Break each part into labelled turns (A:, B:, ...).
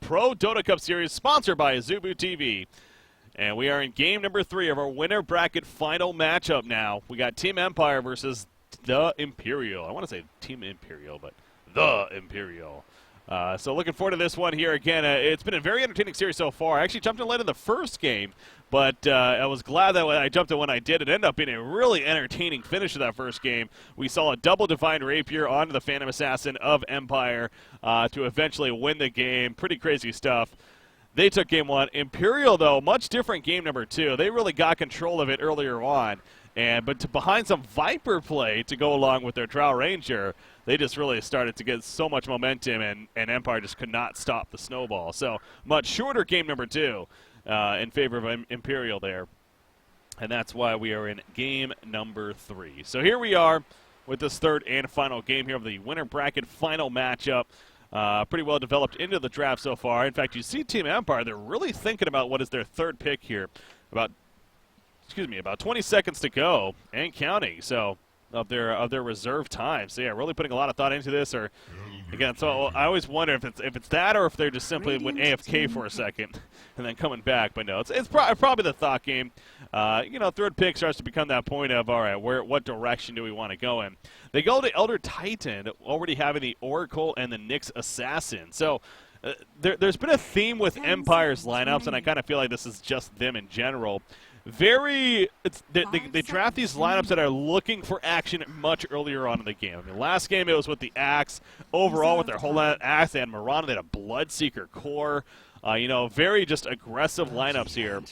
A: ProDota Cup Series, sponsored by Azubu TV. And we are in game number 3 of our winner bracket final matchup now. We got Team Empire versus the Imperial. I want to say Team Imperial, but the Imperial. So looking forward to this one here again. It's been a very entertaining series so far. I actually jumped in late in the first game, but I was glad that I jumped in when I did. It ended up being a really entertaining finish to that first game. We saw a double Divine Rapier onto the Phantom Assassin of Empire to eventually win the game. Pretty crazy stuff. They took game 1. Imperial, though, much different game number 2. They really got control of it earlier on. But behind some Viper play to go along with their Drow Ranger, they just really started to get so much momentum, and Empire just could not stop the snowball. So much shorter game number 2 in favor of Imperial there. And that's why we are in game number 3. So here we are with this third and final game here of the winner bracket final matchup. Pretty well developed into the draft so far. In fact, you see Team Empire, they're really thinking about what is their third pick here. About 20 seconds to go and counting. So of their reserve time. So yeah, really putting a lot of thought into this. Or again, so I always wonder if it's that or if they're just simply went AFK for a second and then coming back. But no, it's probably the thought game. Third pick starts to become that point of, all right, what direction do we want to go in? They go to Elder Titan, already having the Oracle and the Nyx Assassin. So there's been a theme with Empire's lineups, and I kind of feel like this is just them in general. They draft these lineups that are looking for action much earlier on in the game. I mean, last game it was with the Axe. Overall, with their whole Axe, they had Mirana, they had a Bloodseeker core. Very just aggressive lineups here.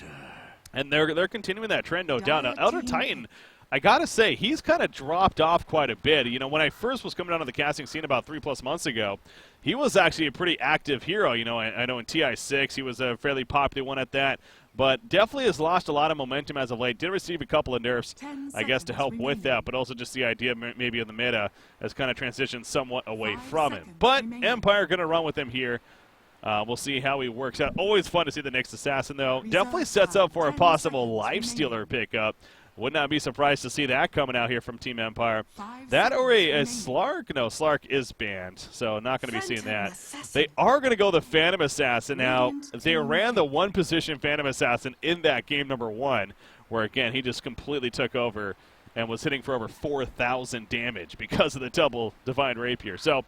A: And they're continuing that trend, no doubt. Now, Elder Titan, I got to say, he's kind of dropped off quite a bit. When I first was coming down to the casting scene about 3+ months ago, he was actually a pretty active hero. I know in TI6 he was a fairly popular one at that. But definitely has lost a lot of momentum as of late. Did receive a couple of nerfs, I guess, to help with that. But also just the idea maybe in the meta has kind of transitioned somewhat away from him. But Empire going to run with him here. We'll see how he works out. Always fun to see the Nyx Assassin, though. Definitely sets up for a possible Lifestealer pickup. Would not be surprised to see that coming out here from Team Empire. That or a Slark? No, Slark is banned, so not going to be seeing that. They are going to go the Phantom Assassin. Now, they ran the one-position Phantom Assassin in that game number 1, where, again, he just completely took over and was hitting for over 4,000 damage because of the double Divine Rapier. So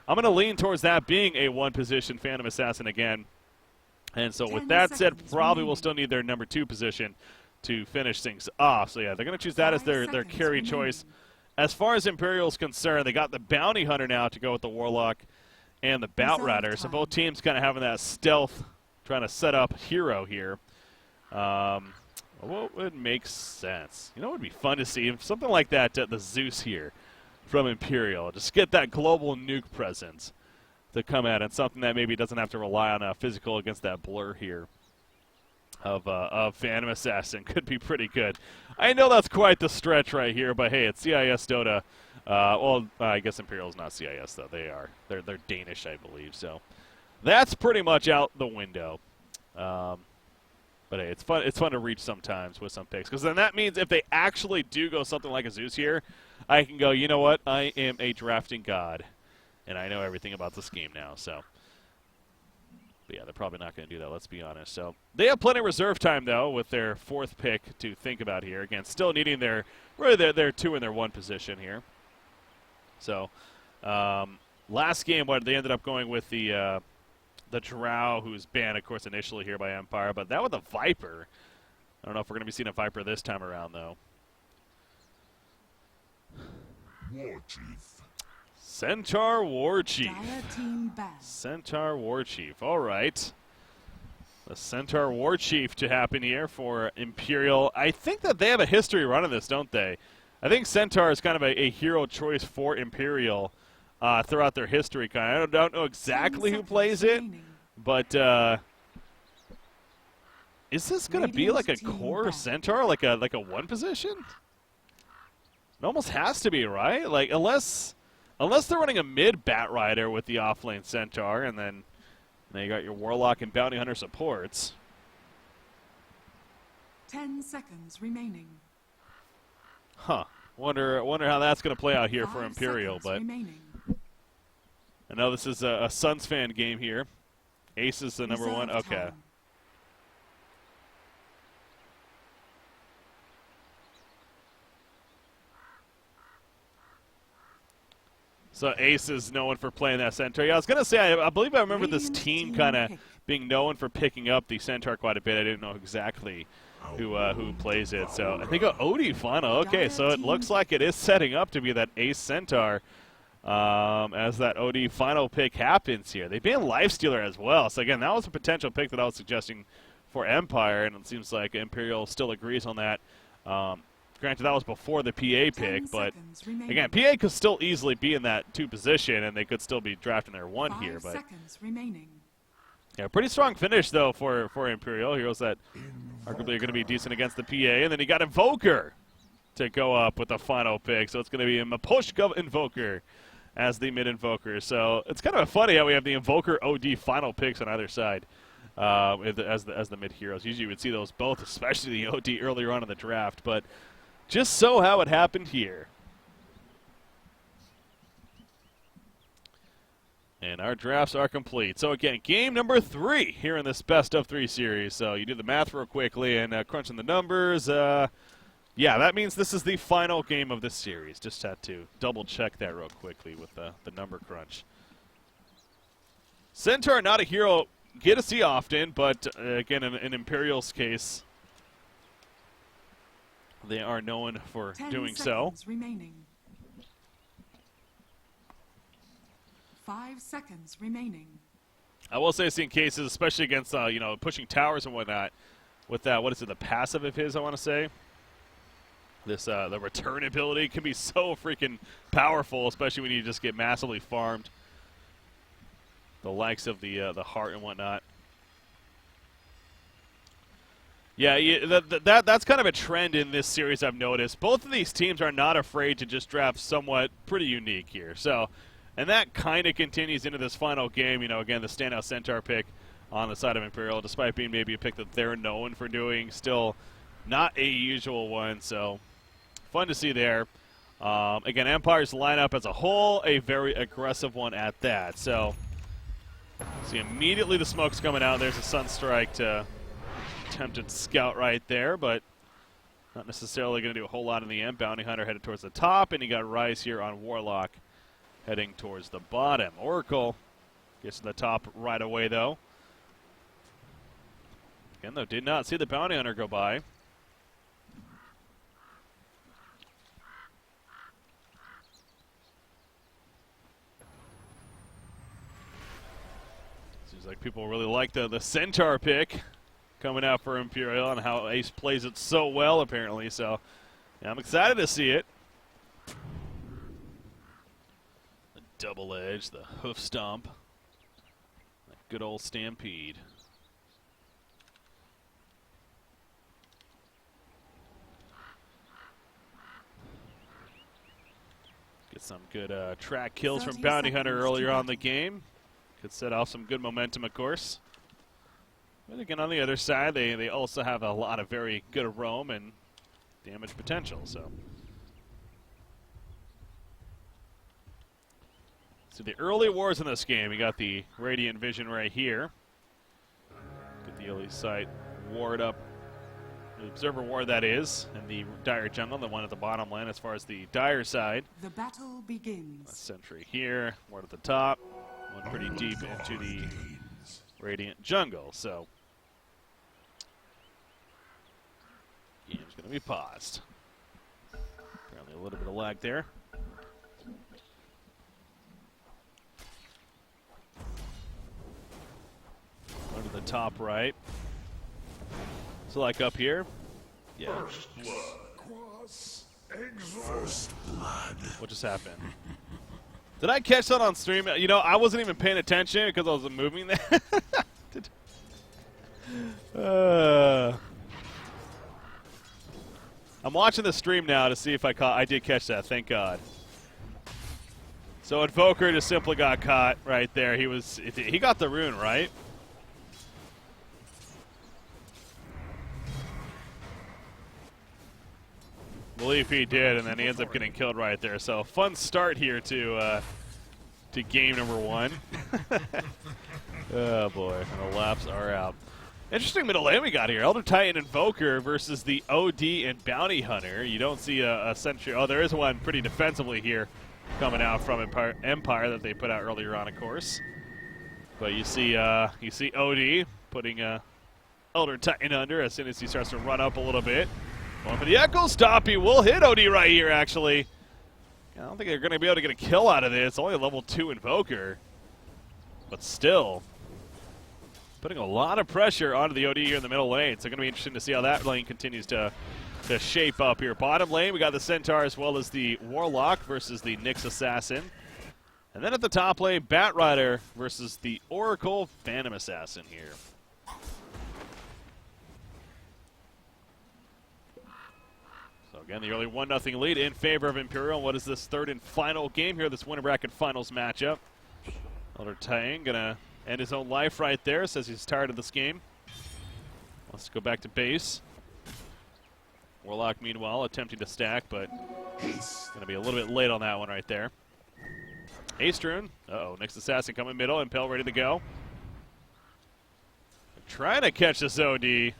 A: I'm going to lean towards that being a one-position Phantom Assassin again. And so with that said, probably will still need their number 2 position to finish things off. So yeah, they're going to choose that as their carry choice. As far as Imperial's concerned, they got the Bounty Hunter now to go with the Warlock and the Bout Rider. So both teams kind of having that stealth, trying to set up hero here. What would make sense? It would be fun to see something like that, the Zeus here from Imperial. Just get that global nuke presence to come at, and something that maybe doesn't have to rely on a physical against that blur here of Phantom Assassin. Could be pretty good. I know that's quite the stretch right here, but hey, it's CIS Dota. I guess Imperial's not CIS though. They're Danish, I believe. So that's pretty much out the window. But hey, it's fun to reach sometimes with some picks, because then that means if they actually do go something like a Zeus here, I can go, you know what? I am a drafting god, and I know everything about this game now. So. But yeah, they're probably not going to do that, let's be honest. So they have plenty of reserve time, though, with their 4th pick to think about here. Again, still needing their 2 and their 1 position here. So last game, they ended up going with the Drow, who's banned, of course, initially here by Empire. But that with the Viper. I don't know if we're going to be seeing a Viper this time around, though.
B: War Chief.
A: Centaur War Chief. Centaur War Chief. All right. The Centaur War Chief to happen here for Imperial. I think that they have a history running this, don't they? I think Centaur is kind of a hero choice for Imperial throughout their history. I don't know exactly who plays it, but is this going to be like a core Centaur, like a one position? It almost has to be, right? Like unless they're running a mid Bat Rider with the offlane Centaur, and then you got your Warlock and Bounty Hunter supports.
C: 10 seconds remaining.
A: Huh. Wonder how that's going to play out here for Imperial. But I know this is a Suns fan game here, Ace is the number one?
C: Reserve
A: Okay.
C: time.
A: So Ace is known for playing that Centaur. Yeah, I was going to say, I believe I remember this
C: Radiant's
A: team
C: team
A: kind of
C: pick.
A: being known for picking up the Centaur quite a bit. I didn't know exactly who plays it. So I think OD final. Okay, so it looks like it is setting up to be that Ace Centaur as that OD final pick happens here. They banned Lifestealer as well. So again, that was a potential pick that I was suggesting for Empire, and it seems like Imperial still agrees on that. Granted, that was before the PA
C: 10
A: pick, but
C: seconds remaining.
A: again, PA could still easily be in that 2 position, and they could still be drafting their 1
C: 5
A: here. But
C: seconds remaining.
A: yeah, pretty strong finish though for Imperial. Heroes that arguably are going to be decent against the PA, and then you got Invoker to go up with the final pick. So it's going to be a Maposhka Invoker as the mid Invoker. So it's kind of funny how we have the Invoker OD final picks on either side as the mid heroes. Usually you would see those both, especially the OD earlier on in the draft, but just so how it happened here. And our drafts are complete. So again, game number 3 here in this best of 3 series. So you do the math real quickly and crunching the numbers. Yeah, that means this is the final game of this series. Just had to double check that real quickly with the number crunch. Centaur, not a hero get to see often, but again, in Imperial's case, they are known for
C: 10
A: doing so.
C: seconds remaining. 5 seconds remaining.
A: I will say, I've seen cases, especially against pushing towers and whatnot, with that. What is it? The passive of his, I want to say. This the return ability can be so freaking powerful, especially when you just get massively farmed. The likes of the heart and whatnot. Yeah, that's kind of a trend in this series I've noticed. Both of these teams are not afraid to just draft somewhat pretty unique here. So, and that kind of continues into this final game. Again, the standout Centaur pick on the side of Imperial, despite being maybe a pick that they're known for doing, still not a usual one. So, fun to see there. Again, Empire's lineup as a whole, a very aggressive one at that. So, see immediately the smoke's coming out. There's a Sunstrike to attempted scout right there, but not necessarily going to do a whole lot in the end. Bounty Hunter headed towards the top, and you got Rise here on Warlock heading towards the bottom. Oracle gets to the top right away, though. Again, though, did not see the Bounty Hunter go by. Seems like people really like the Centaur pick coming out for Imperial and how Ace plays it so well, apparently. So, yeah, I'm excited to see it. The double edge, the hoof stomp. That good old stampede. Get some good track kills from
C: 30
A: Bounty Hunter
C: seconds
A: earlier
C: to
A: on the
C: battle.
A: game. Could set off some good momentum, of course. But again, on the other side, they also have a lot of very good roam and damage potential. So the early wars in this game, you got the Radiant Vision right here. Get the early sight ward up. The Observer Ward, that is, and the Dire Jungle, the one at the bottom lane as far as the Dire side.
C: The battle
A: A
C: begins.
A: sentry here, ward at the top, one pretty deep into the Radiant Jungle. So game's going to be paused. Apparently a little bit of lag there. Go to the top right. So like up here. Yeah.
B: First blood.
A: What just happened? Did I catch that on stream? I wasn't even paying attention because I was moving there. I'm watching the stream now to see if I did catch that. Thank God. So Invoker just simply got caught right there. He got the rune, right? Believe he did, and then he ends up getting killed right there. So fun start here to to game number 1. Oh boy, and the laps are out. Interesting middle lane we got here. Elder Titan Invoker versus the OD and Bounty Hunter. You don't see a sentry. Oh, there is one pretty defensively here coming out from Empire that they put out earlier on, of course. But you see OD putting Elder Titan under as soon as he starts to run up a little bit. Going for the Echo Stop. He will hit OD right here, actually. I don't think they're going to be able to get a kill out of this. Only a level 2 Invoker. But still, putting a lot of pressure onto the OD here in the middle lane. So going to be interesting to see how that lane continues to shape up here. Bottom lane, we got the Centaur as well as the Warlock versus the Nyx Assassin. And then at the top lane, Batrider versus the Oracle Phantom Assassin here. So again, the early 1-0 lead in favor of Imperial. What is this third and final game here, this winner bracket finals matchup? Elder Titan gonna end his own life right there, says he's tired of this game. Wants to go back to base. Warlock, meanwhile, attempting to stack, but gonna be a little bit late on that one right there. Astrun, uh-oh, Nyx Assassin coming middle, Impel ready to go. Trying to catch this OD.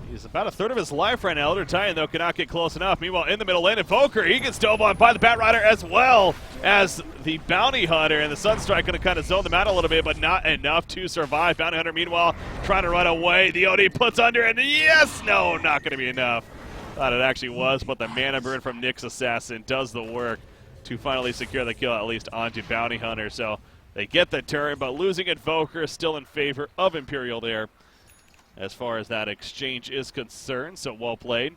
A: He's about a third of his life right now. Elder Titan, though, cannot get close enough. Meanwhile, in the middle lane, Invoker, he gets dove on by the Batrider as well as the Bounty Hunter. And the Sunstrike going to kind of zone them out a little bit, but not enough to survive. Bounty Hunter, meanwhile, trying to run away. The OD puts under, and yes! No, not going to be enough. Thought it actually was, but the mana burn from Nyx Assassin does the work to finally secure the kill, at least onto Bounty Hunter. So they get the turn, but losing Invoker is still in favor of Imperial there as far as that exchange is concerned. So well played.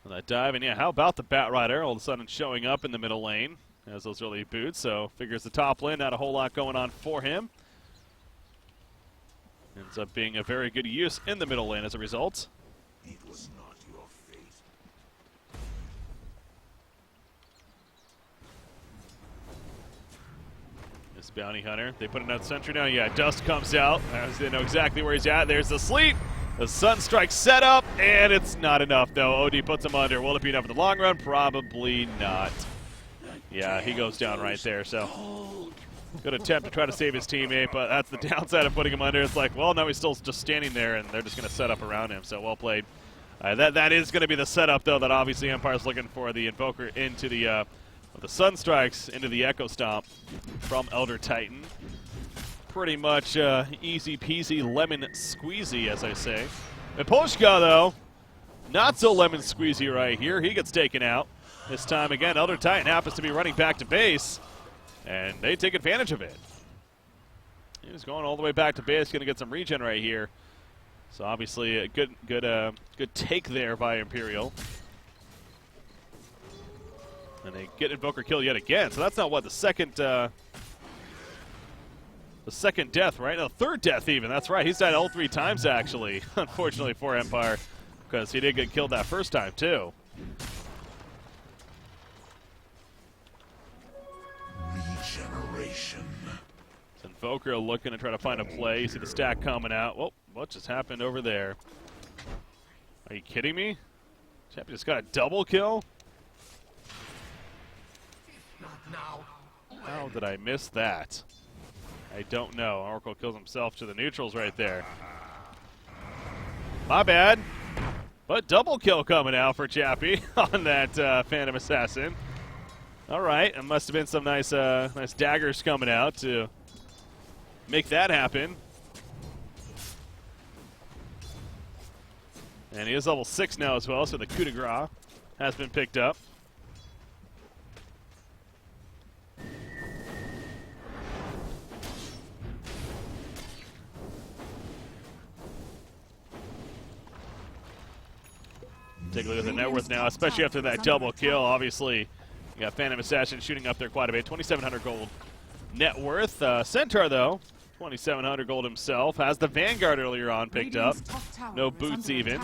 A: And that dive, and yeah, how about the Batrider all of a sudden showing up in the middle lane as those early boots. So figures the top lane, not a whole lot going on for him. Ends up being a very good use in the middle lane as a result.
B: It was not your fate.
A: This Bounty Hunter, they put another sentry now. Yeah, Dust comes out as they know exactly where he's at. There's the sleep. The Sunstrike set up, and it's not enough, though. OD puts him under. Will it be enough in the long run? Probably not. Yeah, he goes down right there, so good attempt to try to save his teammate, but that's the downside of putting him under. It's like, well, no, he's still just standing there, and they're just going to set up around him, so well played. That is going to be the setup, though, that obviously Empire's looking for. The Invoker into the Sunstrikes into the Echo Stomp from Elder Titan. Pretty much easy peasy lemon squeezy, as I say. And Poshka, though, not so lemon squeezy right here. He gets taken out. This time again, Elder Titan happens to be running back to base, and they take advantage of it. He's going all the way back to base, going to get some regen right here. So obviously a good take there by Imperial. And they get Invoker kill yet again. So that's not what the second death, right? No, third death even. That's right. He's died all 3 times actually. Unfortunately for Empire, because he did get killed that first time too.
B: Regeneration.
A: Invoker looking to try to find a play. You see the stack coming out. Whoa, what just happened over there? Are you kidding me? Chappie just got a double kill? How did I miss that? I don't know. Oracle kills himself to the neutrals right there. My bad. But double kill coming out for Chappie on that Phantom Assassin. All right, it must have been some nice daggers coming out to make that happen. And he is level 6 now as well, so the coup de grace has been picked up. Take a look at the net worth now, especially after that double kill. Obviously, you got Phantom Assassin shooting up there quite a bit. 2,700 gold net worth. Centaur, though, 2,700 gold himself. Has the Vanguard earlier on picked up. No boots even.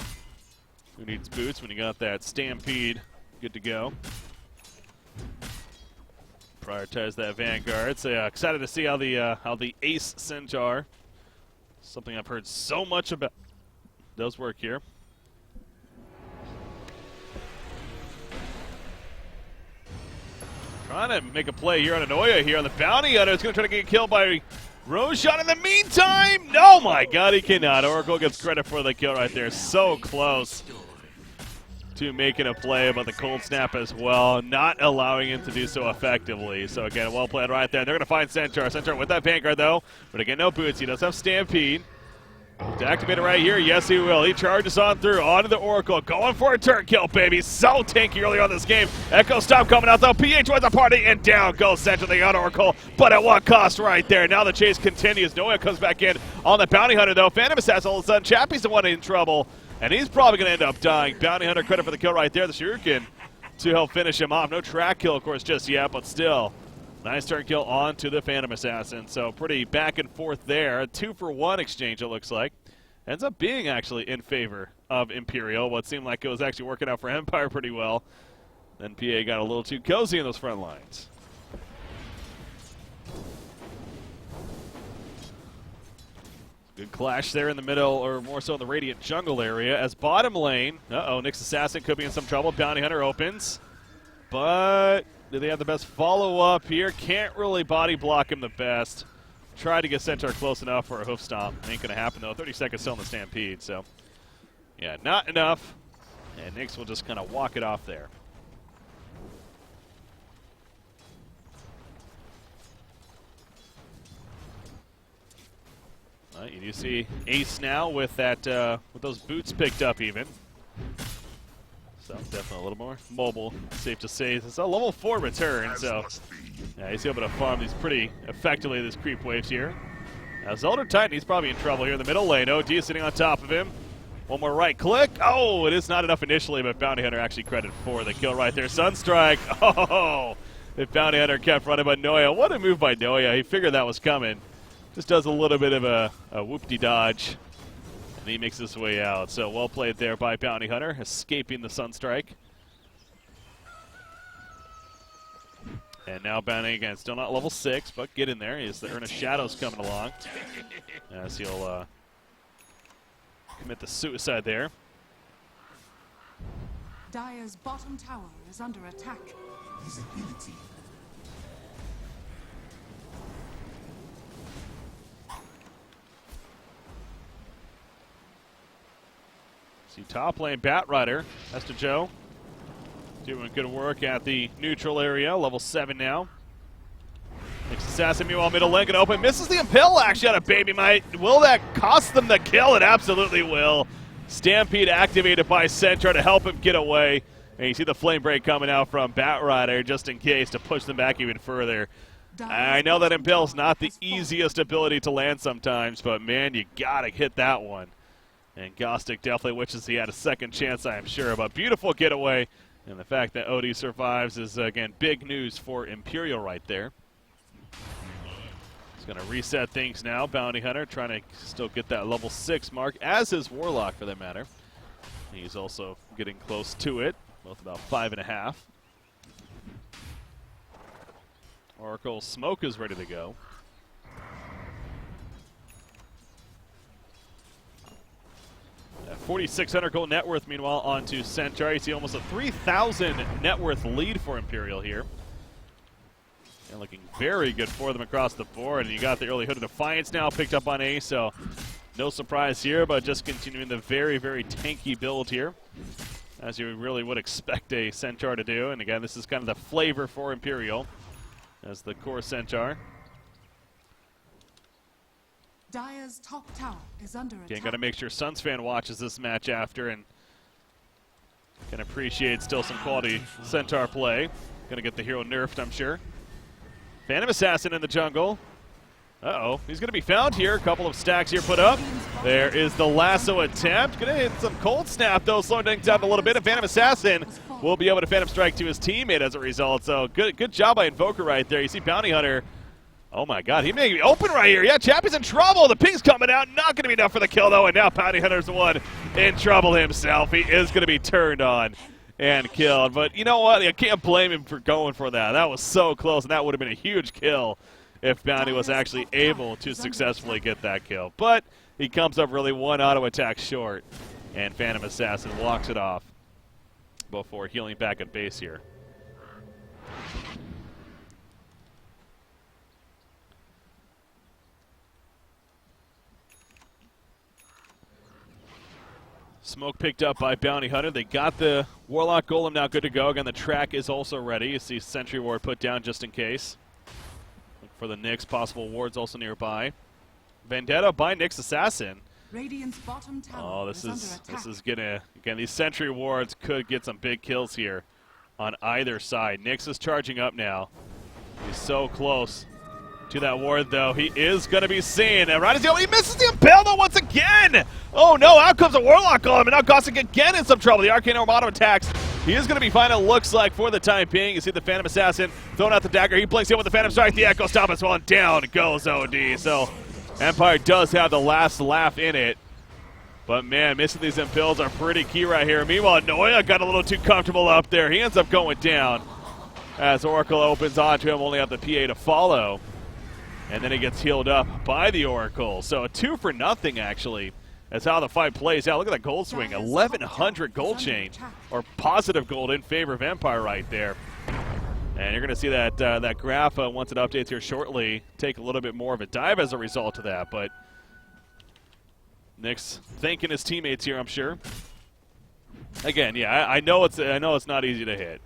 A: Who needs boots when you got that Stampede good to go? Prioritize that Vanguard. So yeah, excited to see how the Ace Centaur, something I've heard so much about, does work here. Trying to make a play here on Anoya here on the Bounty Hunter. It's going to try to get killed by Roshan in the meantime. No, my God, he cannot. Oracle gets credit for the kill right there. So close to making a play about the cold snap as well, not allowing him to do so effectively. So again, well played right there. They're going to find Centaur. Centaur with that Vanguard though, but again, no boots. He does have Stampede. To activate it right here, yes he will. He charges on through, onto the Oracle, going for a turn kill, baby. So tanky early on this game. Echo Stop coming out though, PH joins the party, and down goes Centaur the Oracle, but at what cost right there? Now the chase continues. Noah comes back in on the Bounty Hunter though. Phantom Assassin all of a sudden, Chappie's the one in trouble, and he's probably going to end up dying. Bounty Hunter credit for the kill right there, the Shuriken to help finish him off. No track kill, of course, just yet, but still. Nice turn kill onto the Phantom Assassin. So pretty back and forth there. A 2-for-1 exchange, it looks like. Ends up being actually in favor of Imperial. What seemed like it was actually working out for Empire pretty well. Then PA got a little too cozy in those front lines. Good clash there in the middle, or more so in the Radiant jungle area. As bottom lane, Nyx Assassin could be in some trouble. Bounty Hunter opens. But do they have the best follow-up here? Can't really body block him the best. Tried to get Centaur close enough for a hoof stomp. Ain't going to happen, though. 30 seconds still in the Stampede, so yeah, not enough. And Nyx will just kind of walk it off there. You do see Ace now with that with those boots picked up even. So definitely a little more mobile, safe to say. It's a level 4 return, so yeah, he's able to farm these pretty effectively, these creep waves here. Now Zelda Titan, he's probably in trouble here in the middle lane. OD is sitting on top of him. One more right click. Oh, it is not enough initially, but Bounty Hunter actually credit for the kill right there. Sunstrike. Oh, if Bounty Hunter kept running by Noya. What a move by Noya. He figured that was coming. Just does a little bit of a whoop-de-dodge. And he makes his way out. So well played there by Bounty Hunter, escaping the Sunstrike. And now Bounty again, still not level 6, but get in there. He has the Urn of Shadows coming along. As he'll commit the suicide there.
C: Dire's bottom tower is under attack.
B: Visibility.
A: See top lane Batrider, Esther Joe, doing good work at the neutral area, level 7 now. Nyx Assassin meanwhile middle lane gonna open, misses the Impel actually out of Baby Might. Will that cost them the kill? It absolutely will. Stampede activated by Centaur to help him get away. And you see the flame break coming out from Batrider just in case to push them back even further. I know that Impel's not the easiest ability to land sometimes, but man, you gotta hit that one. And Gostic definitely wishes he had a second chance, I am sure. But beautiful getaway. And the fact that OD survives is, again, big news for Imperial right there. He's going to reset things now. Bounty Hunter trying to still get that level 6 mark, as is Warlock for that matter. He's also getting close to it, both about 5.5. Oracle Smoke is ready to go. 4,600 gold net worth, meanwhile, onto Centaur. You see almost a 3,000 net worth lead for Imperial here. And looking very good for them across the board. And you got the early Hood of Defiance now picked up on Ace, so no surprise here, but just continuing the very, very tanky build here, as you really would expect a Centaur to do. And again, this is kind of the flavor for Imperial as the core Centaur.
C: Dire's top tower is under attack.
A: Again, got to make sure Sunsfan watches this match after and can appreciate still some quality Centaur play. Going to get the hero nerfed, I'm sure. Phantom Assassin in the jungle. Uh-oh, he's going to be found here. A couple of stacks here put up. There is the lasso attempt. Going to hit some cold snap, though, slowing things down a little bit. And Phantom Assassin will be able to Phantom Strike to his teammate as a result. So good job by Invoker right there. You see Bounty Hunter. Oh my God, he may be open right here. Yeah, Chappie's in trouble. The ping's coming out. Not going to be enough for the kill, though. And now Bounty Hunter's the one in trouble himself. He is going to be turned on and killed. But you know what? I can't blame him for going for that. That was so close, and that would have been a huge kill if Bounty was actually able to successfully get that kill. But he comes up really one auto attack short, and Phantom Assassin walks it off before healing back at base here. Smoke picked up by Bounty Hunter. They got the Warlock Golem now good to go. Again, the track is also ready. You see Sentry Ward put down just in case. Look for the Nyx. Possible wards also nearby. Vendetta by Nyx Assassin.
C: Radiant's bottom tower
A: Oh, this
C: under
A: is
C: attack.
A: gonna, again, these Sentry Wards could get some big kills here on either side. Nyx is charging up now. He's so close to that ward, though. He is going to be seen. And right as he misses the Impale, though, once again. Oh, no, out comes a Warlock Golem, and now Gossick again in some trouble. The Arcane Armada attacks. He is going to be fine, it looks like, for the time being. You see the Phantom Assassin throwing out the dagger. He blinks in with the Phantom Strike. The Echo Stomp as well, and down goes OD. So Empire does have the last laugh in it. But, man, missing these Impales are pretty key right here. Meanwhile, Noya got a little too comfortable up there. He ends up going down as Oracle opens onto him, only have the PA to follow. And then he gets healed up by the Oracle. So a 2 for nothing, actually. That's how the fight plays out. Look at that gold swing. 1,100 gold change, or positive gold in favor of Empire right there. And you're going to see that that graph, once it updates here shortly, take a little bit more of a dive as a result of that. But Nyx thanking his teammates here, I'm sure. Again, yeah, I know it's not easy to hit.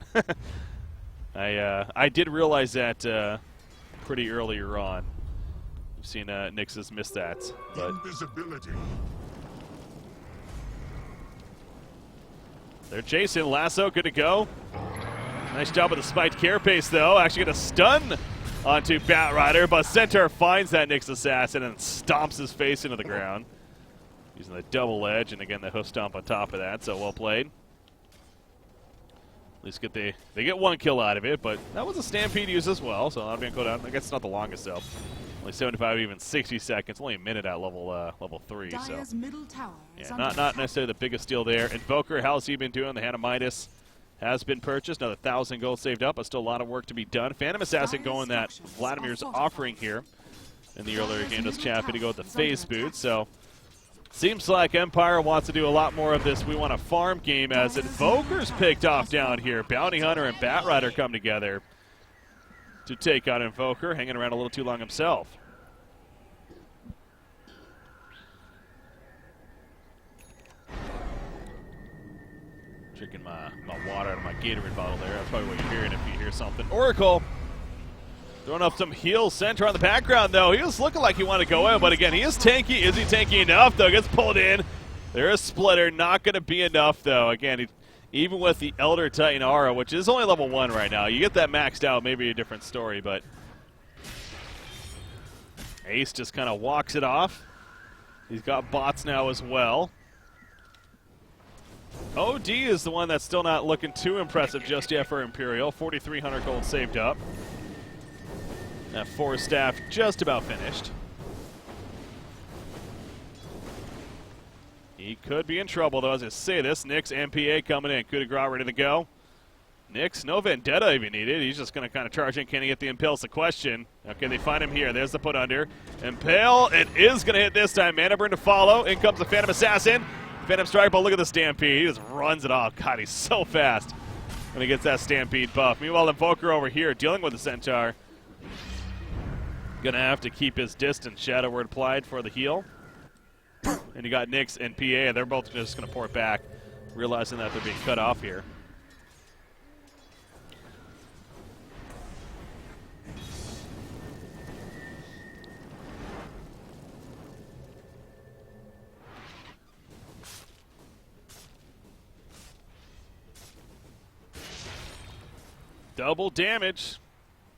A: I did realize that pretty earlier on. We've seen Nyx has missed that. But
B: Invisibility.
A: they're chasing. Lasso, good to go. Nice job with the spiked carapace, though. Actually going to stun onto Batrider, but Centaur finds that Nyx Assassin and stomps his face into the ground. Using the double edge, and again, the hoof stomp on top of that, so well played. At least they get one kill out of it, but that was a Stampede use as well, so that'll be go down. I guess it's not the longest, though. Only 75, even 60 seconds. Only a minute at level 3, so.
C: Dyer's middle tower is
A: Yeah,
C: under
A: not
C: attack.
A: necessarily the biggest deal there. Invoker, how's he been doing? The Hannah Midas has been purchased. Another 1,000 gold saved up, but still a lot of work to be done. Phantom Assassin going that Vladimir's offering here in the earlier game. Does Chappie to go with the phase boot, so seems like Empire wants to do a lot more of this. We want a farm game as Invoker's picked off down here. Bounty Hunter and Batrider come together to take on Invoker, hanging around a little too long himself. Drinking my water out of my Gatorade bottle there. That's probably what you're hearing if you hear something. Oracle throwing up some heals. Center on the background, though. He was looking like he wanted to go in, but again, he is tanky. Is he tanky enough, though? Gets pulled in. There is Splitter. Not going to be enough, though. Again, even with the Elder Titan Aura, which is only level 1 right now, you get that maxed out, maybe a different story, but Ace just kind of walks it off. He's got bots now as well. OD is the one that's still not looking too impressive just yet for Imperial. 4,300 gold saved up. That 4 staff just about finished. He could be in trouble, though, as I say this. Nyx and PA coming in. Coup de grace ready to go. Nyx, no Vendetta even needed. He's just going to kind of charge in. Can he get the Impale's the question. Okay, they find him here. There's the put under. Impale, it is going to hit this time. Mana Burn to follow. In comes the Phantom Assassin. Phantom Strike, but look at the Stampede. He just runs it off. God, he's so fast when he gets that Stampede buff. Meanwhile, Invoker over here dealing with the Centaur. Gonna have to keep his distance. Shadow Word applied for the heal. And you got Nyx and PA. They're both just gonna pour it back, realizing that they're being cut off here. Double damage.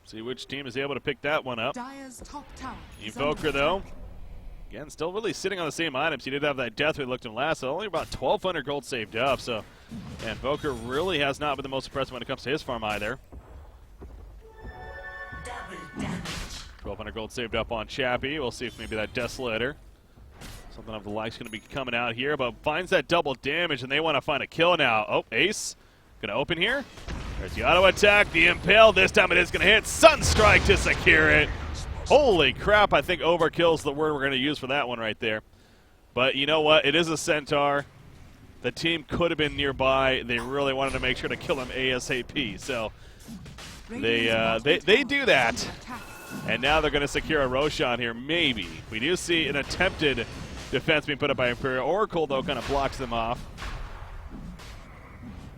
A: See which team is able to pick that one up.
C: Dyer's top tower is
A: Invoker,
C: under
A: though,
C: attack.
A: again, still really sitting on the same items. He did have that death we looked in last, so only about 1,200 gold saved up. So, yeah, Invoker really has not been the most impressive when it comes to his farm either. 1,200 gold saved up on Chappie. We'll see if maybe that Desolator, something of the like's going to be coming out here, but finds that double damage, and they want to find a kill now. Oh, Ace going to open here. There's the auto attack, the Impale. This time it is going to hit. Sunstrike to secure it. Holy crap, I think overkill is the word we're going to use for that one right there. But you know what? It is a Centaur. The team could have been nearby. They really wanted to make sure to kill him ASAP. So they do that. And now they're going to secure a Roshan here, maybe. We do see an attempted defense being put up by Imperial. Oracle, though, kind of blocks them off.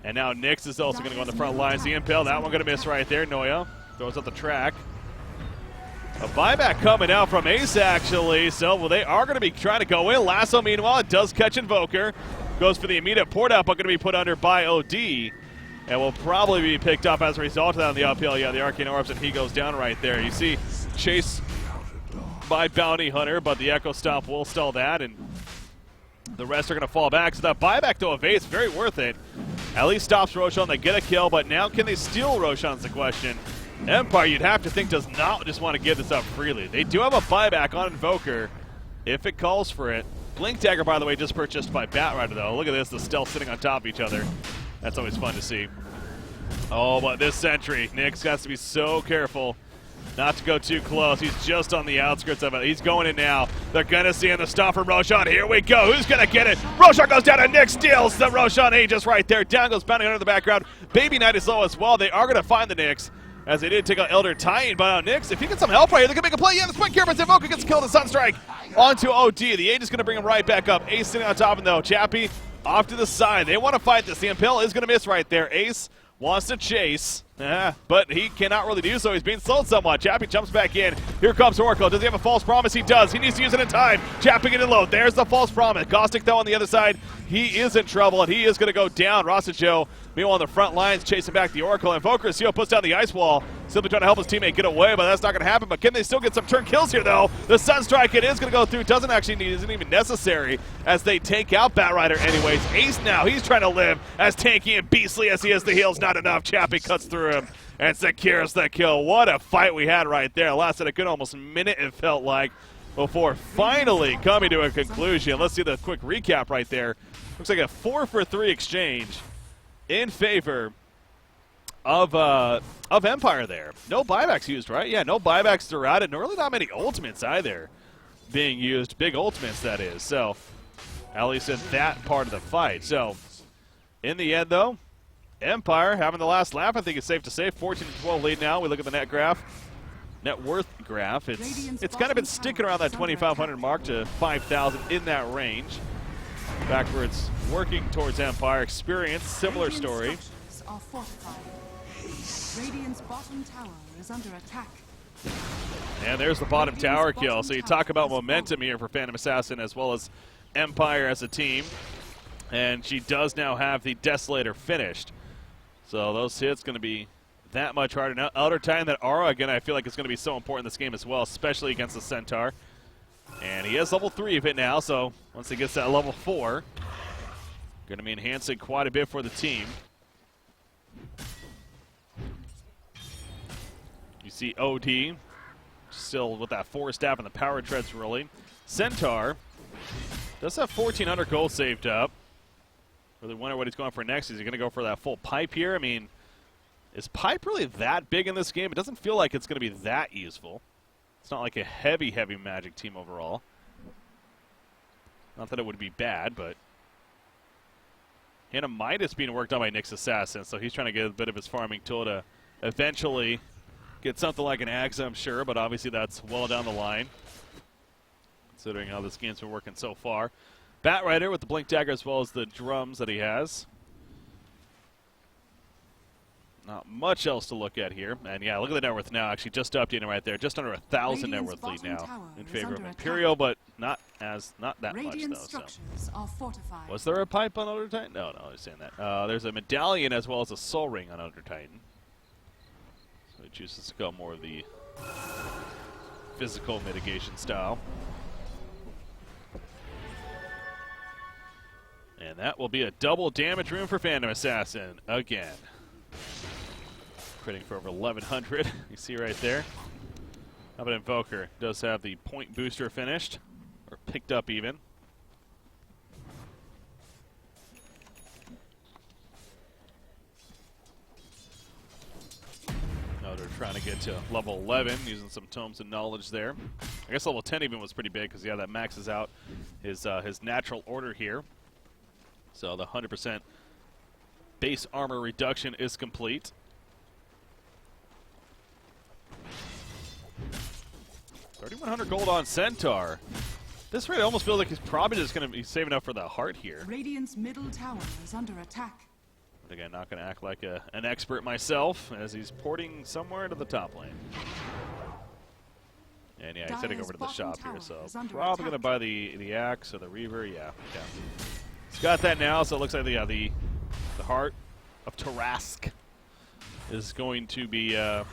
A: And now Nyx is also going to go on the front lines. The Impel, that one going to miss right there. Noya throws up the track. A buyback coming out from Ace, actually. So, well, they are going to be trying to go in. Lasso, meanwhile, it does catch Invoker. Goes for the immediate port out, but going to be put under by OD. And will probably be picked up as a result of that on the uphill. Yeah, the Arcane Orbs, and he goes down right there. You see chase by Bounty Hunter, but the Echo Stomp will stall that, and the rest are going to fall back. So that buyback, though, of Ace, very worth it. At least stops Roshan. They get a kill, but now can they steal Roshan's the question. Empire, you'd have to think, does not just want to give this up freely. They do have a buyback on Invoker if it calls for it. Blink Dagger, by the way, just purchased by Batrider, though. Look at this, the stealth sitting on top of each other. That's always fun to see. Oh, but this sentry, Nyx has to be so careful not to go too close. He's just on the outskirts of it. He's going in now. They're going to see him the stop from Roshan. Here we go. Who's going to get it? Roshan goes down, and Nyx steals the Roshan Aegis right there. Down goes Bounty Hunter in the background. Baby Knight is low as well. They are going to find the Nyx, as they did take out Elder Titan. But Nyx, if he gets some help right here, they're going to make a play. Yeah, the Spike Caravan Invoker gets killed. The Sunstrike onto OD. The Aegis is going to bring him right back up. Ace sitting on top of him, though. Chappie off to the side. They want to fight this. The Impel is going to miss right there. Ace wants to chase, but he cannot really do so. He's being slowed somewhat. Chappie jumps back in. Here comes Oracle. Does he have a false promise? He does. He needs to use it in time. Chappie getting low. There's the false promise. Caustic, though, on the other side. He is in trouble, and he is going to go down. Rosajo, meanwhile, on the front lines, chasing back the Oracle. Invoker, Seal puts down the ice wall, simply trying to help his teammate get away, but that's not going to happen. But can they still get some turn kills here, though? The Sunstrike, it is going to go through. Doesn't actually need, isn't even necessary, as they take out Batrider anyways. Ace now, he's trying to live as tanky and beastly as he is. The heal's not enough. Chappie cuts through him and secures the kill. What a fight we had right there. Lasted a good almost minute, it felt like, before finally coming to a conclusion. Let's see the quick recap right there. Looks like a 4-for-3 exchange in favor of Empire there. No buybacks used, right? Yeah, no buybacks throughout, and really not many ultimates either being used. Big ultimates, that is. So, at least in that part of the fight. So, in the end, though, Empire having the last laugh. I think it's safe to say 14-12 lead now. We look at the net graph. Net worth graph. It's kind of been sticking around that 2,500 mark to 5,000 in that range. Backwards working towards Empire. Experience, similar story.
C: Radiant's bottom tower is under attack.
A: And there's the bottom tower kill. So you talk about momentum here for Phantom Assassin as well as Empire as a team. And she does now have the Desolator finished. So those hits going to be that much harder. Now Elder Titan, that aura, again, I feel like it's going to be so important in this game as well, especially against the Centaur. And he has level 3 of it now, so once he gets that level 4, going to be enhancing quite a bit for the team. You see OD still with that 4 staff and the power treads rolling. Centaur does have 1,400 gold saved up. Really wonder what he's going for next. Is he going to go for that full pipe here? I mean, is pipe really that big in this game? It doesn't feel like it's going to be that useful. It's not like a heavy, heavy Magic team overall. Not that it would be bad, but Hannah Midas being worked on by Nyx Assassin, so he's trying to get a bit of his farming tool to eventually get something like an Axa, I'm sure, but obviously that's well down the line, considering how this game's been working so far. Batrider with the Blink Dagger as well as the drums that he has. Not much else to look at here. And yeah, look at the net worth now. Actually, just updating right there. Just under 1,000 net worth lead now in favor of Imperial, but not that much though. So. Was there a pipe on Elder Titan? No, I was saying that. There's a medallion as well as a soul ring on Elder Titan. So he chooses to go more of the physical mitigation style. And that will be a double damage room for Phantom Assassin again. Critting for over 1,100, you see right there. How about Invoker? Does have the point booster finished, or picked up even. Oh, they're trying to get to level 11, using some Tomes of Knowledge there. I guess level 10 even was pretty big, because yeah, that maxes out his natural order here. So the 100% base armor reduction is complete. 3,100 gold on Centaur. This rate almost feels like he's probably just going to be saving up for the heart here.
C: Radiant's middle tower is under attack.
A: But again, not going to act like an expert myself as he's porting somewhere to the top lane. And yeah, he's heading over to the shop here, so probably going to buy the axe or the reaver. Yeah. He's got that now, so it looks like the heart of Tarask is going to be the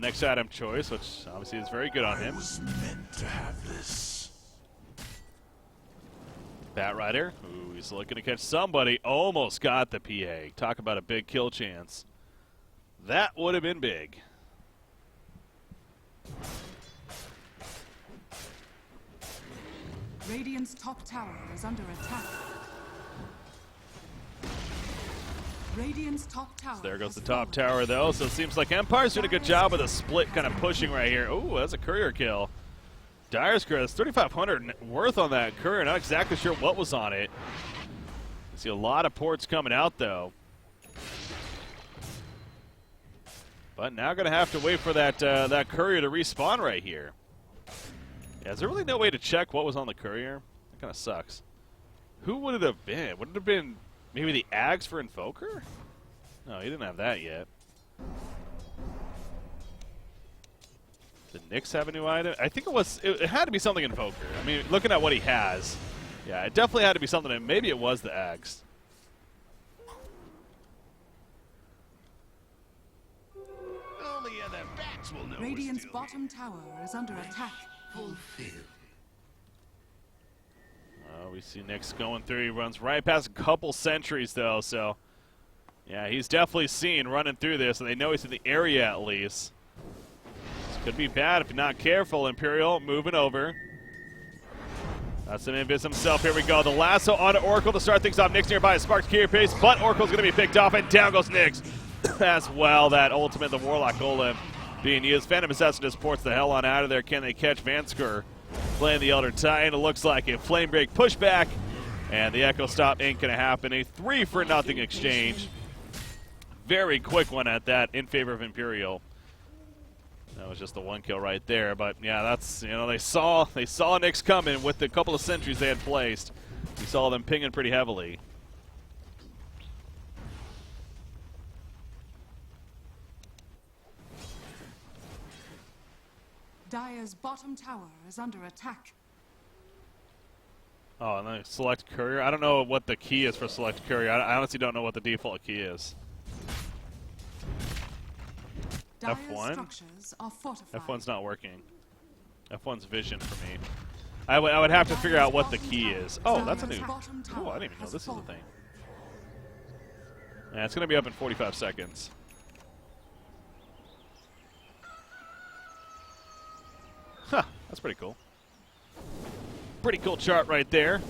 A: next item choice, which obviously is very good on him.
B: I was meant to have this.
A: Bat Rider, ooh, he's looking to catch somebody. Almost got the PA. Talk about a big kill chance. That would have been big.
C: Radiant's top tower is under attack. Radiant's top tower.
A: So there goes the
C: has
A: top
C: fallen.
A: tower, though. So it seems like Empire's doing a good job with a split kind of pushing right here. Ooh, that's a courier kill. Dire's Curse, 3,500 worth on that courier. Not exactly sure what was on it. I see a lot of ports coming out, though. But now going to have to wait for that that courier to respawn right here. Yeah, is there really no way to check what was on the courier? That kind of sucks. Who would it have been? Would it have been maybe the Ags for Invoker? No, he didn't have that yet. Did Nyx have a new item? I think it had to be something Invoker. I mean, looking at what he has, yeah, it definitely had to be something, and maybe it was the Ags.
B: Only other bats will know.
C: Radiant's bottom tower is under attack.
B: Fulfilled.
A: We see Nyx going through. He runs right past a couple sentries, though, so yeah, he's definitely seen running through this, and they know he's in the area at least. Could be bad if you're not careful. Imperial moving over. That's an Invis himself. Here we go. The lasso onto Oracle to start things off. Nyx nearby. Sparks carry pace, but Oracle's going to be picked off, and down goes Nyx. As well, that ultimate, the Warlock Golem being used. Phantom Assassin just ports the hell on out of there. Can they catch Vansker playing the Elder Titan? It looks like a Flame Break pushback, and the Echo Stop ain't going to happen. A 3-for-0 exchange. Very quick one at that in favor of Imperial. That was just the one kill right there, but yeah, that's, you know, they saw Nyx coming with the couple of sentries they had placed. We saw them pinging pretty heavily.
C: Dire's bottom tower is under attack.
A: Oh, and then select courier. I don't know what the key is for select courier. I honestly don't know what the default key is.
C: Dire's
A: F1?
C: structures are fortified.
A: F1's not working. F1's vision for me. I would have to figure out what the key is. Oh, that's a new... Oh, I didn't even know this is a thing. Yeah, it's going to be up in 45 seconds. Huh, that's pretty cool. Pretty cool chart right there.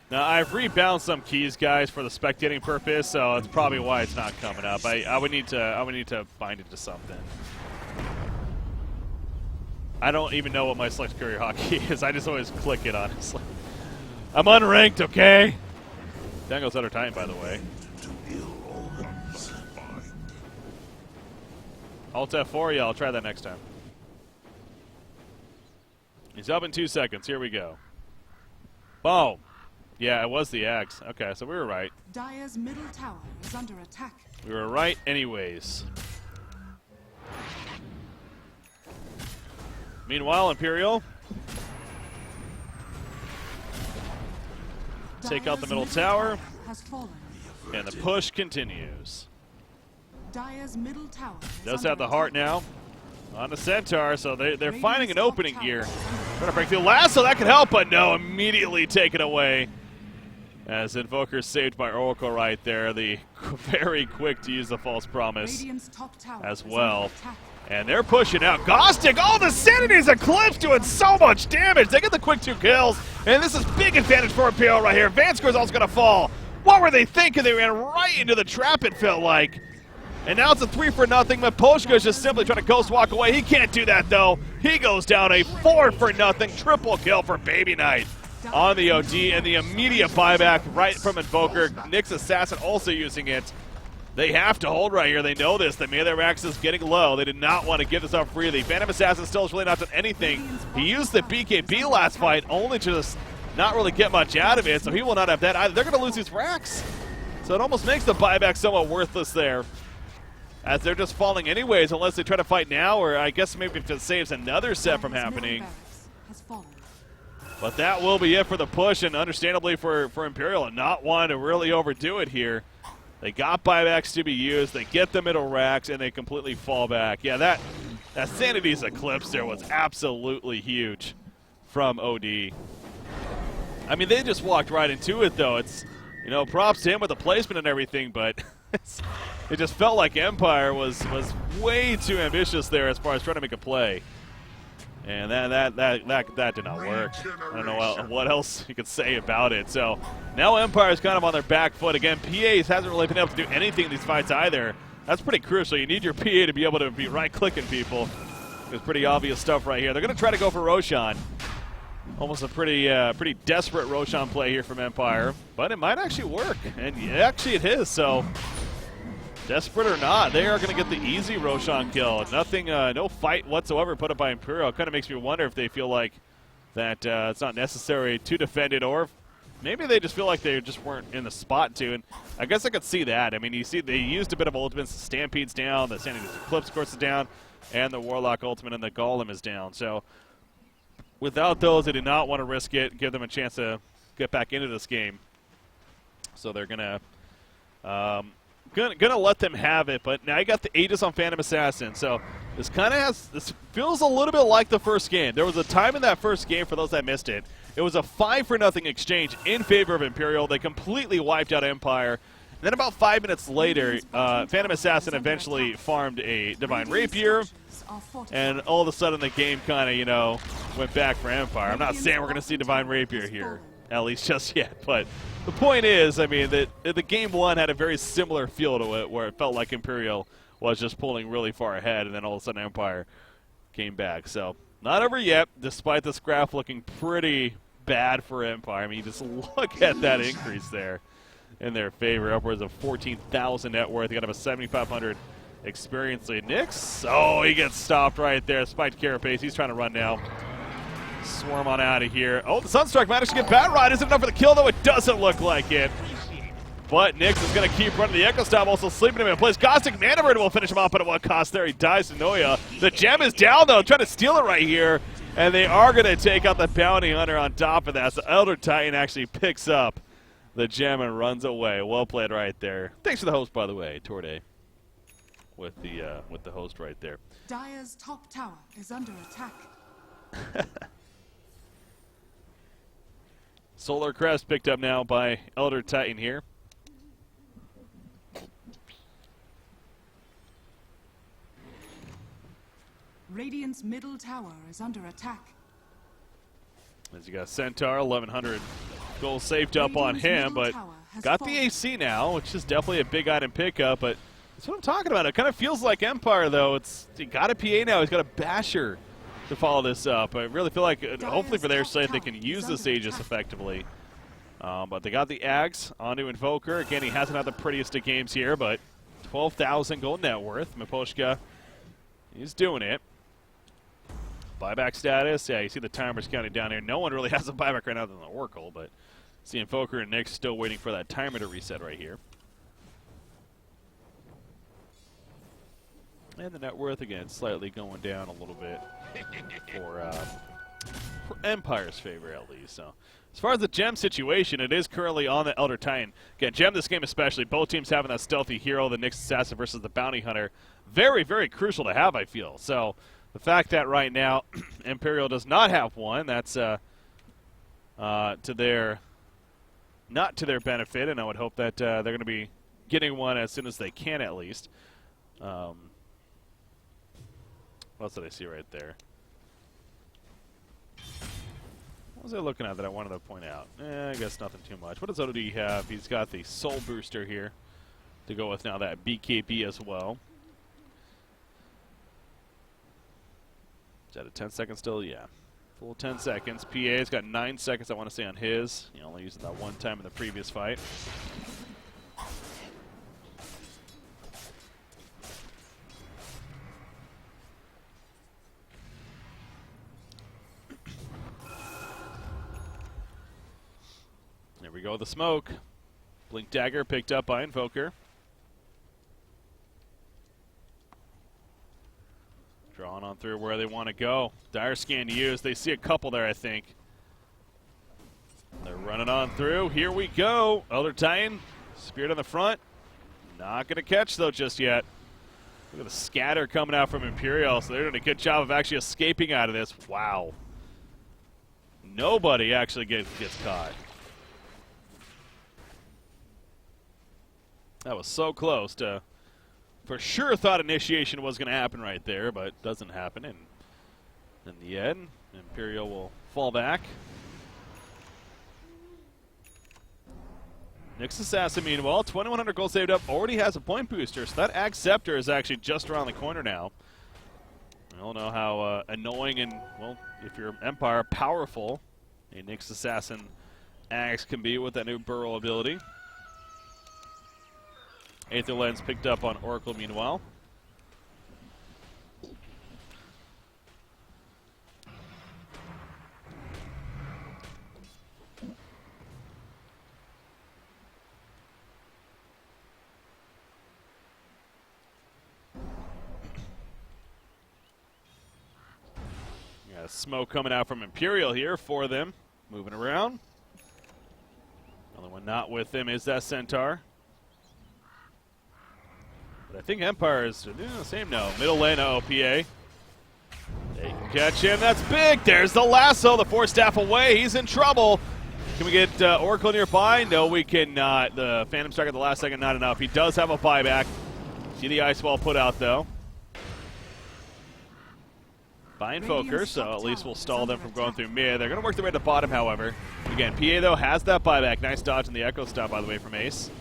A: Now, I've rebalanced some keys, guys, for the spectating purpose, so that's probably why it's not coming up. I would need to bind it to something. I don't even know what my select courier hotkey is. I just always click it, honestly. I'm unranked, okay? Down goes Elder Titan, by the way. Alt F4, yeah, I'll try that next time. He's up in 2 seconds. Here we go. Boom. Yeah, it was the Axe. Okay, so we were right.
C: Dire's middle tower is under attack.
A: We were right anyways. Meanwhile, Imperial take out the middle tower,
C: has fallen.
A: and the push continues.
C: Dire's middle tower
A: Does have the heart now on the Centaur, so they're finding an opening here. Trying to break through lasso, that could help, but no, immediately taken away. As Invoker saved by Oracle right there, the very quick to use the false promise as well. And they're pushing out. Gostic, all the Sanity's Eclipse doing so much damage. They get the quick 2 kills, and this is big advantage for Imperial right here. Vanscore's also going to fall. What were they thinking? They ran right into the trap, it felt like. And now it's a 3-for-0, but Poshka's just simply trying to ghost walk away. He can't do that, though. He goes down a 4-for-0 triple kill for Baby Knight on the OD, and the immediate buyback right from Invoker. Nyx Assassin also using it. They have to hold right here. They know this. The melee rax is getting low. They did not want to give this up freely. Phantom Assassin still has really not done anything. He used the BKB last fight only to just not really get much out of it, so he will not have that either. They're going to lose these racks. So it almost makes the buyback somewhat worthless there, as they're just falling anyways unless they try to fight now, or I guess maybe if it saves another set from happening. But that will be it for the push, and understandably for Imperial and not wanting to really overdo it here. They got buybacks to be used, they get the middle racks, and they completely fall back. Yeah, that Sanity's Eclipse there was absolutely huge from OD. I mean, they just walked right into it, though. It's, you know, props to him with the placement and everything, but it just felt like Empire was way too ambitious there as far as trying to make a play. And that did not work. I don't know what else you could say about it. So now Empire's kind of on their back foot. Again, PAs hasn't really been able to do anything in these fights either. That's pretty crucial. You need your PA to be able to be right-clicking people. There's pretty obvious stuff right here. They're going to try to go for Roshan. Almost a pretty desperate Roshan play here from Empire. But it might actually work. And actually it is. So desperate or not, they are going to get the easy Roshan kill. Nothing, no fight whatsoever put up by Imperial. Kind of makes me wonder if they feel like that it's not necessary to defend it, or if maybe they just feel like they just weren't in the spot to. And I guess I could see that. I mean, you see they used a bit of ultimates. The Stampede's down, the Sanity's Eclipse, of course, is down, and the Warlock ultimate and the Golem is down. So without those, they did not want to risk it, give them a chance to get back into this game. So they're going to Gonna let them have it, but now you got the Aegis on Phantom Assassin, so this feels a little bit like the first game. There was a time in that first game, for those that missed it, it was a 5-0 exchange in favor of Imperial. They completely wiped out Empire. And then about 5 minutes later, Phantom Assassin eventually farmed a Divine Rapier, and all of a sudden the game kind of, you know, went back for Empire. I'm not saying we're going to see Divine Rapier here, at least just yet, but the point is, I mean, that the game one had a very similar feel to it, where it felt like Imperial was just pulling really far ahead, and then all of a sudden Empire came back. So not over yet, despite this graph looking pretty bad for Empire. I mean, just look at that increase there in their favor, upwards of 14,000 net worth. They got up a 7,500 experience lead. Nyx, oh, he gets stopped right there. Spiked Carapace, he's trying to run now. Swarm on out of here. Oh, the Sunstruck managed to get Bat Ride. Is it enough for the kill, though? It doesn't look like it. But Nyx is going to keep running the Echo Stab, also sleeping him in place. Gothic Mana Bird will finish him off, but at what cost there? He dies to Noya. The gem is down, though, trying to steal it right here. And they are going to take out the Bounty Hunter on top of that. So Elder Titan actually picks up the gem and runs away. Well played right there. Thanks for the host, by the way, Torde, with the host right there.
C: Dire's top tower is under attack.
A: Solar Crest picked up now by Elder Titan here.
C: Radiant's middle tower is under attack.
A: As you got Centaur, 1,100 gold saved up on him, but got the AC now, which is definitely a big item pickup, but that's what I'm talking about. It kind of feels like Empire, though. He got a PA now. He's got a Basher to follow this up. I really feel like, hopefully for their sake, they can use this Aegis effectively. But they got the Axe onto Invoker. Again, he hasn't had the prettiest of games here, but 12,000 gold net worth. Miposhka, he's doing it. Buyback status. Yeah, you see the timers counting down here. No one really has a buyback right now than the Oracle, but see Invoker and Nyx still waiting for that timer to reset right here. And the net worth, again, slightly going down a little bit for Empire's favor, at least. So, as far as the gem situation, it is currently on the Elder Titan. Again, gem this game especially. Both teams having that stealthy hero, the Nyx Assassin versus the Bounty Hunter. Very, very crucial to have, I feel. So, the fact that right now Imperial does not have one, that's not to their benefit, and I would hope that they're going to be getting one as soon as they can, at least. What else did I see right there? What was I looking at that I wanted to point out? I guess nothing too much. What does OD have? He's got the Soul Booster here to go with now, that BKB as well. Is that a 10 seconds still? Yeah. Full 10 seconds. PA's got 9 seconds, I want to say, on his. He only used that one time in the previous fight. go with the smoke. Blink Dagger picked up by Invoker. Drawing on through where they want to go. Dire Scan to use. They see a couple there, I think. They're running on through. Here we go. Elder Titan. Spirit on the front. Not going to catch, though, just yet. Look at the scatter coming out from Imperial. So they're doing a good job of actually escaping out of this. Wow. Nobody actually gets caught. That was so close to... For sure thought initiation was going to happen right there, but doesn't happen. And in the end, Imperial will fall back. Nyx Assassin, meanwhile, 2,100 gold saved up, already has a point booster, so that Axe Scepter is actually just around the corner now. We all know how annoying and, well, if you're Empire, powerful a Nyx Assassin Axe can be with that new Burrow ability. Aether Lens picked up on Oracle, meanwhile. Got smoke coming out from Imperial here for them. Moving around. Another one not with them is that Centaur. But I think Empire is doing the same now. Middle lane, OPA. They can catch him. That's big. There's the lasso. The Force Staff away. He's in trouble. Can we get Oracle nearby? No, we cannot. The Phantom Strike at the last second, not enough. He does have a buyback. See the Ice Wall put out, though. By Invoker, so at least we'll stall them from going through mid. They're going to work their way to the bottom, however. Again, PA, though, has that buyback. Nice dodge in the Echo Stop, by the way, from Ace.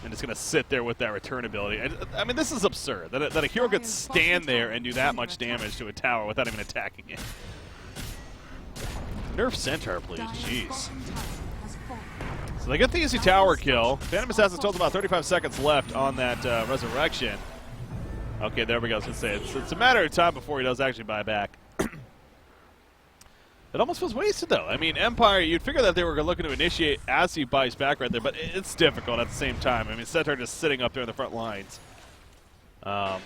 A: And it's going to sit there with that return ability. I mean, this is absurd, that a hero could stand there and do that much damage to a tower without even attacking it. Nerf Centaur, please. Jeez. So they get the easy tower kill. Phantom Assassin told them about 35 seconds left on that Resurrection. Okay, there we go. I was going to say, it's a matter of time before he does actually buy back. It almost was wasted, though. I mean, Empire, you'd figure that they were looking to initiate as he buys back right there, but it's difficult at the same time. I mean, Centaur just sitting up there in the front lines. Not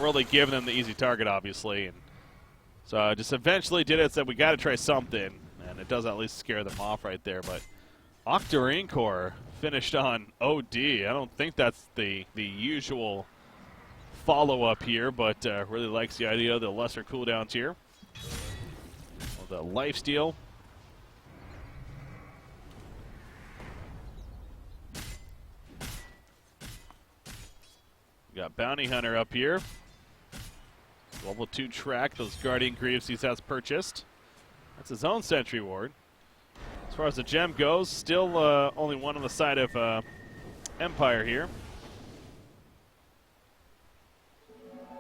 A: really giving them the easy target, obviously. And so just eventually did it, said we got to try something, and it does at least scare them off right there. But Octarine Core finished on OD. I don't think that's the usual follow-up here, but really likes the idea of the lesser cooldowns here. The lifesteal. We got Bounty Hunter up here. Level 2 track, those Guardian Greaves he has purchased. That's his own Sentry Ward. As far as the gem goes, still only one on the side of Empire here.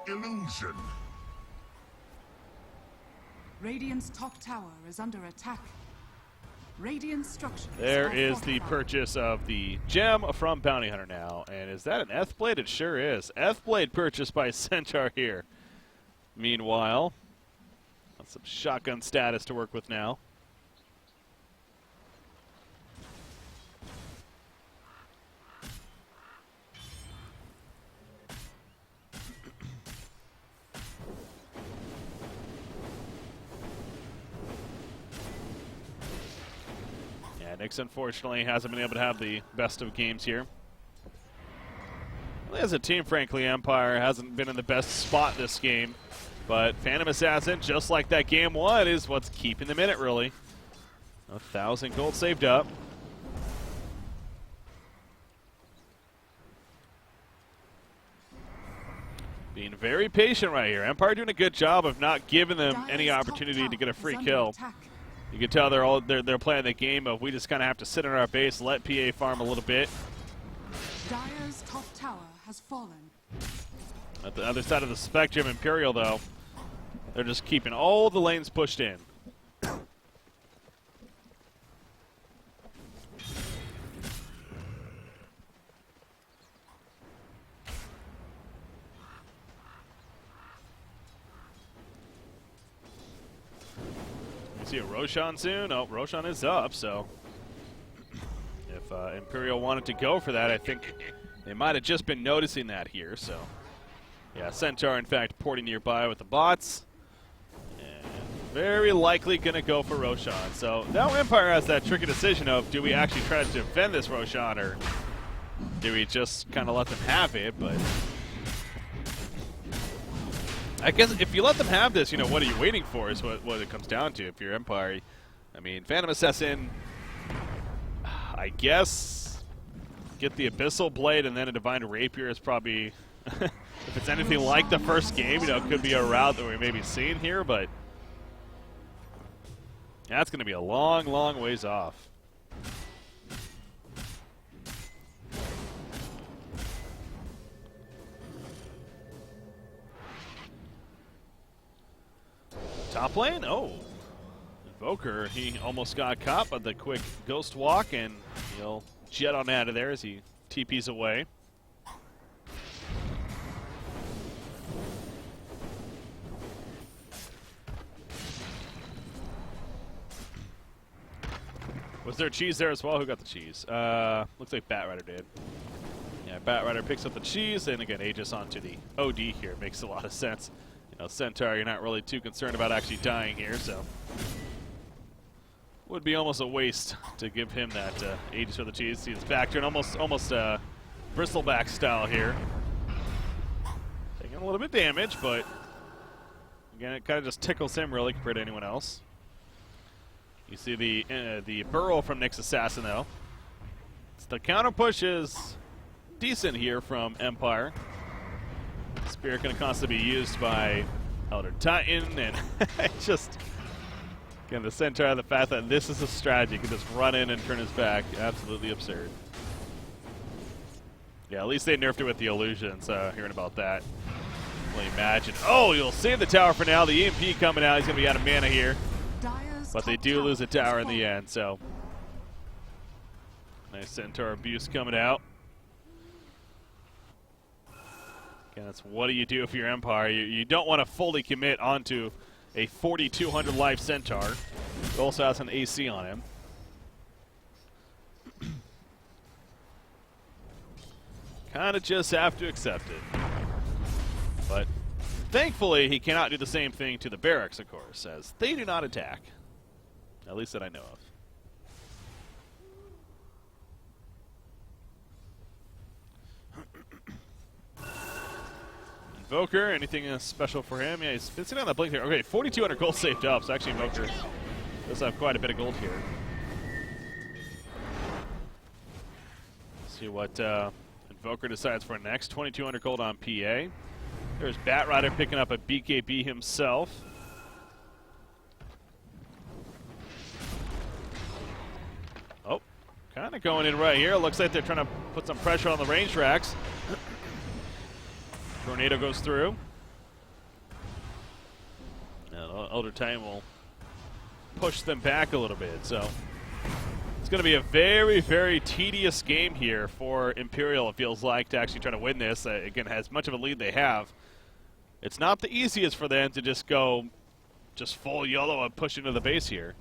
B: Illusion.
C: Radiant's top tower is under attack. Radiant structures.
A: There is the purchase of the gem from Bounty Hunter now. And is that an Eth-Blade? It sure is. Eth-Blade purchased by Centaur here. Meanwhile, got some shotgun status to work with now. Nyx, unfortunately, hasn't been able to have the best of games here. Well, as a team, frankly, Empire hasn't been in the best spot this game. But Phantom Assassin, just like that game one, is what's keeping them in it, really. 1,000 gold saved up. Being very patient right here. Empire doing a good job of not giving them any opportunity to get a free kill. You can tell they're playing the game of we just kind of have to sit on our base, let PA farm a little bit.
C: Dire's top tower has fallen.
A: At the other side of the spectrum, Imperial, though, they're just keeping all the lanes pushed in. See a Roshan soon? Oh, Roshan is up, so if Imperial wanted to go for that, I think they might have just been noticing that here, so yeah, Centaur in fact porting nearby with the bots. And very likely going to go for Roshan. So now Empire has that tricky decision of, do we actually try to defend this Roshan, or do we just kind of let them have it? But I guess if you let them have this, you know, what are you waiting for is what it comes down to. If you're Empire, I mean, Phantom Assassin, I guess get the Abyssal Blade and then a Divine Rapier is probably, if it's anything like the first game, you know, it could be a route that we may be seeing here, but that's going to be a long, long ways off. Top lane? Oh. Invoker, he almost got caught by the quick Ghost Walk, and he'll jet on out of there as he TPs away. Was there cheese there as well? Who got the cheese? Looks like Batrider did. Yeah, Batrider picks up the cheese, and again, Aegis onto the OD here. Makes a lot of sense. You know, Centaur, you're not really too concerned about actually dying here, so would be almost a waste to give him that Aegis for the cheese. See, it's back to an almost bristleback style here. Taking a little bit of damage, but again, it kind of just tickles him really compared to anyone else. You see the burrow from Nyx Assassin, though. The counter push is decent here from Empire. Spirit going to constantly be used by Elder Titan, and just, again, the Centaur, the fact that this is a strategy, he can just run in and turn his back, absolutely absurd. Yeah, at least they nerfed it with the illusion, so hearing about that, well, imagine. Oh, you'll save the tower for now. The EMP coming out, he's going to be out of mana here. But they do lose a tower in the end, so nice Centaur abuse coming out. Again, that's what do you do if you're Empire? You don't want to fully commit onto a 4,200 life Centaur. He also has an AC on him. Kind of just have to accept it. But thankfully, he cannot do the same thing to the barracks, of course, as they do not attack. At least that I know of. Invoker, anything special for him? Yeah, he's been sitting on that blink here. Okay, 4,200 gold saved up, so actually Invoker does have quite a bit of gold here. Let's see what Invoker decides for next. 2,200 gold on PA. There's Batrider picking up a BKB himself. Oh, kind of going in right here. Looks like they're trying to put some pressure on the range racks. Tornado goes through. Now, Elder Titan will push them back a little bit. So it's going to be a very, very tedious game here for Imperial, it feels like, to actually try to win this. Again, as much of a lead they have, it's not the easiest for them to just go full YOLO and push into the base here.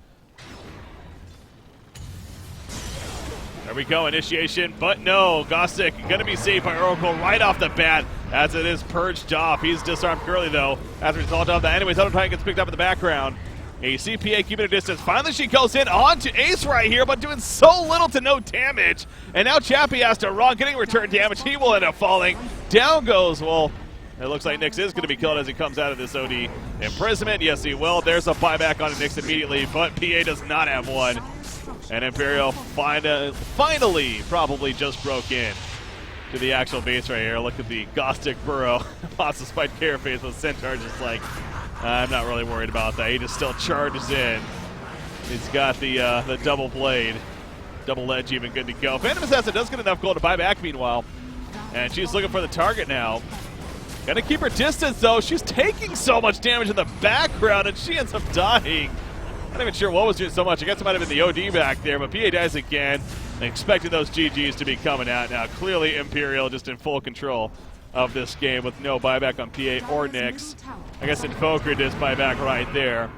A: There we go, initiation, but no, Gostic going to be saved by Oracle right off the bat as it is purged off. He's disarmed Curly, though, as a result of that. Anyways, Elder Titan gets picked up in the background. A CPA keeping a distance. Finally, she goes in onto Ace right here, but doing so little to no damage. And now Chappie has to run, getting return damage. He will end up falling. Down goes, well, it looks like Nyx is going to be killed as he comes out of this OD imprisonment. Yes, he will. There's a buyback on Nyx immediately, but PA does not have one. And Imperial finally probably just broke in to the actual base right here. Look at the Gostic Burrow. Lots of spiked Carapace with Centaur just like, I'm not really worried about that. He just still charges in. He's got the double blade. Double edge even good to go. Phantom Assassin does get enough gold to buy back meanwhile. And she's looking for the target now. Gotta keep her distance though. She's taking so much damage in the background and she ends up dying. Not even sure what was doing so much. I guess it might have been the OD back there, but PA dies again. Expecting those GGs to be coming out now. Clearly Imperial just in full control of this game with no buyback on PA or Nyx. I guess Invoker does buyback right there.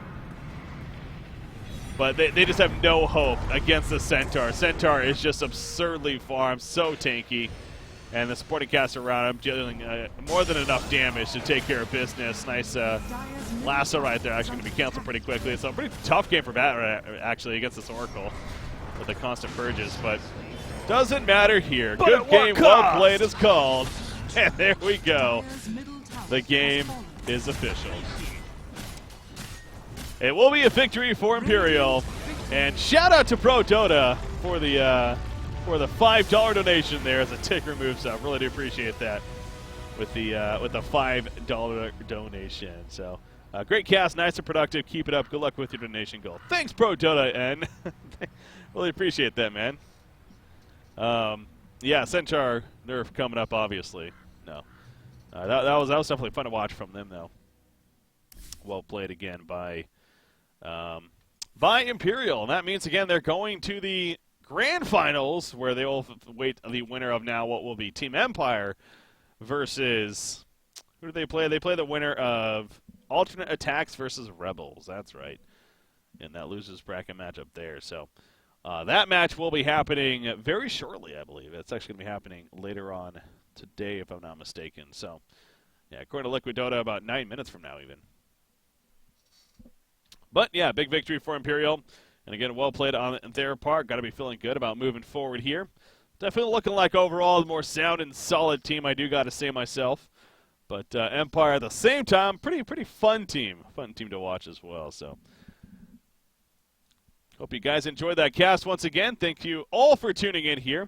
A: But they just have no hope against the Centaur. Centaur is just absurdly farmed, so tanky. And the supporting cast around him dealing more than enough damage to take care of business. Nice lasso right there. Actually going to be canceled pretty quickly. It's a pretty tough game for Bat actually against this Oracle with the constant purges. But doesn't matter here.
D: But
A: Good game, well
D: cost?
A: played is called. And there we go. The game is official. It will be a victory for Imperial. And shout out to ProDota for the $5 donation there as a ticker moves up. Really do appreciate that with the $5 donation. So great cast, nice and productive. Keep it up. Good luck with your donation goal. Thanks, ProDota, and really appreciate that, man. Yeah, Centaur nerf coming up, obviously. No, that was definitely fun to watch from them, though. Well played again by Imperial, and that means again they're going to the Grand Finals, where they will wait the winner of now what will be Team Empire versus, who do they play? They play the winner of Alternate Attacks versus Rebels. That's right. And that losers bracket matchup there. So that match will be happening very shortly, I believe. It's actually going to be happening later on today, if I'm not mistaken. So, yeah, according to Liquid Dota, about 9 minutes from now even. But, yeah, big victory for Imperial. And again, well played on their part. Got to be feeling good about moving forward here. Definitely looking like overall the more sound and solid team, I do got to say myself. But Empire at the same time, pretty fun team. Fun team to watch as well. So hope you guys enjoyed that cast once again. Thank you all for tuning in here.